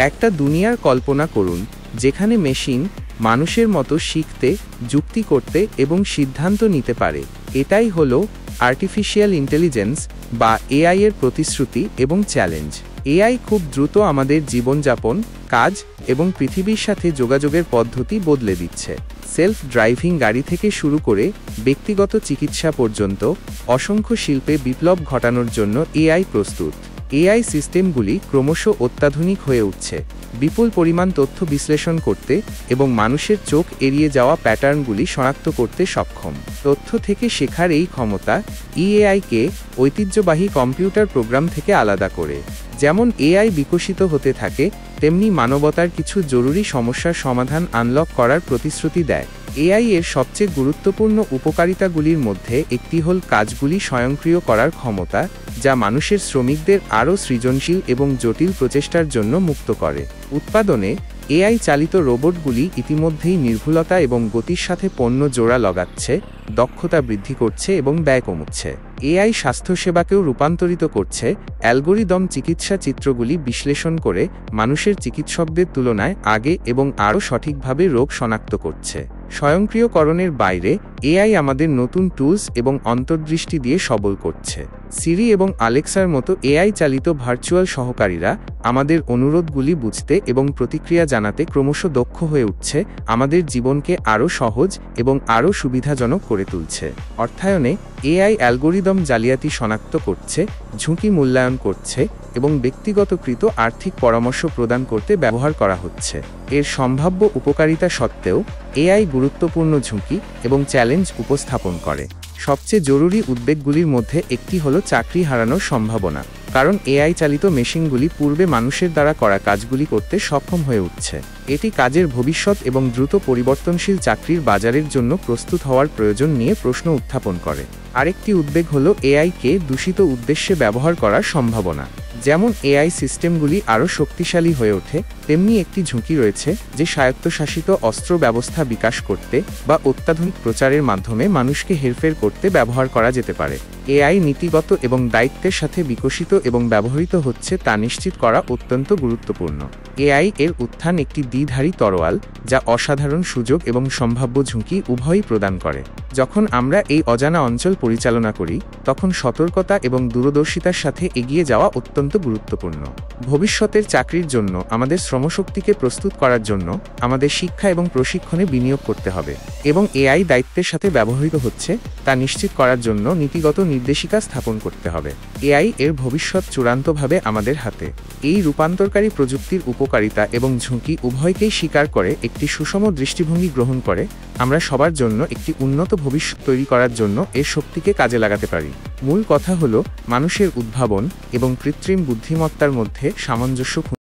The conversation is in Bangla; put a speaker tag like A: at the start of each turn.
A: একটা দুনিয়ার কল্পনা করুন যেখানে মেশিন মানুষের মতো শিখতে, যুক্তি করতে এবং সিদ্ধান্ত নিতে পারে। এটাই হলো আর্টিফিশিয়াল ইন্টেলিজেন্স বা এআই এর প্রতিশ্রুতি এবং চ্যালেঞ্জ। এআই খুব দ্রুত আমাদের জীবনযাপন, কাজ এবং পৃথিবীর সাথে যোগাযোগের পদ্ধতি বদলে দিচ্ছে। সেলফ ড্রাইভিং গাড়ি থেকে শুরু করে ব্যক্তিগত চিকিৎসা পর্যন্ত অসংখ্য শিল্পে বিপ্লব ঘটানোর জন্য এআই প্রস্তুত। এআই সিস্টেমগুলি ক্রমশ অত্যাধুনিক হয়ে উঠছে, বিপুল পরিমাণ তথ্য বিশ্লেষণ করতে এবং মানুষের চোখ এড়িয়ে যাওয়া প্যাটার্নগুলি শনাক্ত করতে সক্ষম। তথ্য থেকে শেখার এই ক্ষমতা এআইকে ঐতিহ্যবাহী কম্পিউটার প্রোগ্রাম থেকে আলাদা করে। যেমন এআই বিকশিত হতে থাকে, তেমনি মানবতার কিছু জরুরি সমস্যার সমাধান আনলক করার প্রতিশ্রুতি দেয়। এআই এর সবচেয়ে গুরুত্বপূর্ণ উপকারিতাগুলির মধ্যে একটি হল কাজগুলি স্বয়ংক্রিয় করার ক্ষমতা, যা মানুষের শ্রমিকদের আরও সৃজনশীল এবং জটিল প্রচেষ্টার জন্য মুক্ত করে। উৎপাদনে এআই চালিত রোবটগুলি ইতিমধ্যেই নির্ভুলতা এবং গতির সাথে পণ্য জোড়া লাগাচ্ছে, দক্ষতা বৃদ্ধি করছে এবং ব্যয় কমাচ্ছে। এআই স্বাস্থ্যসেবাকেও রূপান্তরিত করছে, অ্যালগোরিদম চিকিৎসা চিত্রগুলি বিশ্লেষণ করে মানুষের চিকিৎসকদের তুলনায় আগে এবং আরও সঠিকভাবে রোগ শনাক্ত করছে। স্বয়ংক্রিয়করণের বাইরে এআই আমাদের নতুন টুলস এবং অন্তর্দৃষ্টি দিয়ে সবল করছে। সিরি এবং আলেক্সার মতো এআই চালিত ভার্চুয়াল সহকারীরা আমাদের অনুরোধগুলি বুঝতে এবং প্রতিক্রিয়া জানাতে ক্রমশ দক্ষ হয়ে উঠছে, আমাদের জীবনকে আরও সহজ এবং আরও সুবিধাজনক করে তুলছে। অর্থায়নে এআই অ্যালগোরিদম জালিয়াতি শনাক্ত করছে, ঝুঁকি মূল্যায়ন করছে এবং ব্যক্তিগতকৃত আর্থিক পরামর্শ প্রদান করতে ব্যবহার করা হচ্ছে। এর সম্ভাব্য উপকারিতা সত্ত্বেও এআই গুরুত্বপূর্ণ ঝুঁকি এবং চ্যালেঞ্জ উপস্থাপন করে। সবচেয়ে জরুরি উদ্বেগগুলির মধ্যে একটি হলো চাকরি হারানোর সম্ভাবনা, কারণ এআই চালিত মেশিনগুলি পূর্বে মানুষের দ্বারা করা কাজগুলি করতে সক্ষম হয়ে উঠছে। এটি কাজের ভবিষ্যৎ এবং দ্রুত পরিবর্তনশীল চাকরির বাজারের জন্য প্রস্তুত হওয়ার প্রয়োজন নিয়ে প্রশ্ন উত্থাপন করে। আরেকটি উদ্বেগ হলো এআইকে দূষিত উদ্দেশ্যে ব্যবহার করার সম্ভাবনা। যেমন এআই সিস্টেমগুলি আরও শক্তিশালী হয়ে ওঠে, তেমনি একটি ঝুঁকি রয়েছে যে স্বায়ত্তশাসিত অস্ত্র ব্যবস্থা বিকাশ করতে বা অত্যাধুনিক প্রচারের মাধ্যমে মানুষকে হেরফের করতে ব্যবহার করা যেতে পারে। এআই নীতিগত এবং দায়িত্বের সাথে বিকশিত এবং ব্যবহৃত হচ্ছে তা নিশ্চিত করা অত্যন্ত গুরুত্বপূর্ণ। এআই এর উত্থান একটি দ্বিধারী তরোয়াল, যা অসাধারণ সুযোগ এবং সম্ভাব্য ঝুঁকি উভয়ই প্রদান করে। যখন আমরা এই অজানা অঞ্চল পরিচালনা করি, তখন সতর্কতা এবং দূরদর্শিতার সাথে এগিয়ে যাওয়া অত্যন্ত গুরুত্বপূর্ণ। ভবিষ্যতের চাকরির জন্য আমাদের শ্রমশক্তিকে প্রস্তুত করার জন্য আমাদের শিক্ষা এবং প্রশিক্ষণে বিনিয়োগ করতে হবে, এবং এআই দায়িত্বের সাথে ব্যবহৃত হচ্ছে তা নিশ্চিত করার জন্য নীতিগত নির্দেশিকা স্থাপন করতে হবে। এআই এর ভবিষ্যৎ চূড়ান্তভাবে আমাদের হাতে। এই রূপান্তরকারী প্রযুক্তির উপকারিতা এবং ঝুঁকি উভয়কেই স্বীকার করে একটি সুষম দৃষ্টিভঙ্গি গ্রহণ করে আমরা সবার জন্য একটি উন্নত ভবিষ্যৎ তৈরি করার জন্য এর শক্তিকে কাজে লাগাতে পারি। মূল কথা হলো মানুষের উদ্ভাবন এবং কৃত্রিম বুদ্ধিমত্তার মধ্যে সামঞ্জস্য